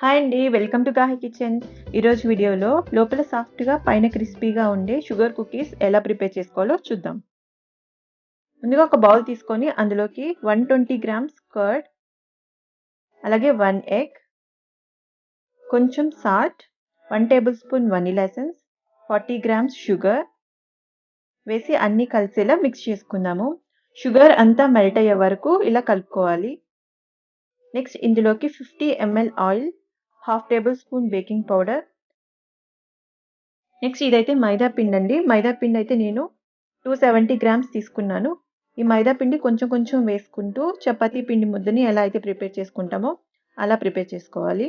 Hi అండి, welcome to gahikitchen. ఈరోజు వీడియోలో లోపల సాఫ్ట్గా పైన క్రిస్పీగా ఉండే షుగర్ కుకీస్ ఎలా ప్రిపేర్ చేసుకోవాలో చూద్దాం. ముందుగా ఒక బౌల్ తీసుకొని అందులోకి 120 గ్రామ్స్ కర్డ్, అలాగే 1 ఎగ్, కొంచెం salt, 1 table spoon vanilla essence, 40 grams sugar వేసి అన్నీ కలిసేలా మిక్స్ చేసుకుందాము. షుగర్ అంతా మెల్ట్ అయ్యే వరకు ఇలా కలుపుకోవాలి. నెక్స్ట్ ఇందులోకి 50 ml oil, half table spoon baking powder. Next ఇదైతే మైదా పిండి అండి. మైదా పిండి అయితే నేను 270 గ్రామ్స్ తీసుకున్నాను. ఈ మైదా పిండి కొంచెం కొంచెం వేసుకుంటూ చపాతీ పిండి ముద్దని ఎలా అయితే ప్రిపేర్ చేసుకుంటామో అలా ప్రిపేర్ చేసుకోవాలి.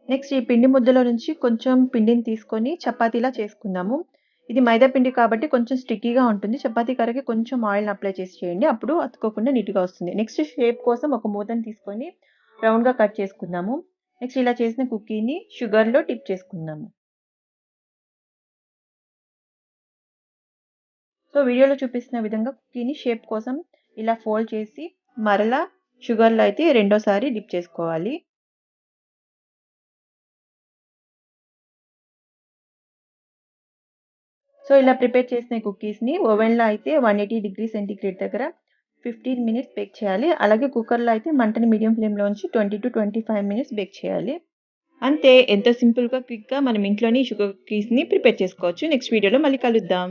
నెక్స్ట్ ఈ పిండి ముద్దలో నుంచి కొంచెం పిండిని తీసుకొని చపాతీలా చేసుకుందాము. ఇది మైదా పిండి కాబట్టి కొంచెం స్టిక్కీగా ఉంటుంది. చపాతీ కర్రకి కొంచెం ఆయిల్ని అప్లై చేసి చేయండి, అప్పుడు అతుక్కోకుండా నీట్గా వస్తుంది. నెక్స్ట్ షేప్ కోసం ఒక మూతని తీసుకొని రౌండ్గా కట్ చేసుకుందాము. నెక్స్ట్ ఇలా చేసిన కుకీని షుగర్లో డిప్ చేసుకుందాము. సో వీడియోలో చూపిస్తున్న విధంగా కుకీని షేప్ కోసం ఇలా ఫోల్డ్ చేసి మరలా షుగర్లో అయితే రెండోసారి డిప్ చేసుకోవాలి. సో ఇలా ప్రిపేర్ చేసిన కుకీస్ని ఓవెన్లో అయితే 180 డిగ్రీ సెంటీగ్రేడ్ దగ్గర 15 మినిట్స్ బేక్ చేయాలి. అలాగే కుక్కర్లో అయితే మంటని మీడియం ఫ్లేమ్లో ఉంచి 20 to 25 మినిట్స్ బేక్ చేయాలి. అంతే, ఎంతో సింపుల్గా క్విక్గా మనం ఇంట్లోని షుగర్ కుకీస్ని ప్రిపేర్ చేసుకోవచ్చు. నెక్స్ట్ వీడియోలో మళ్ళీ కలుద్దాం.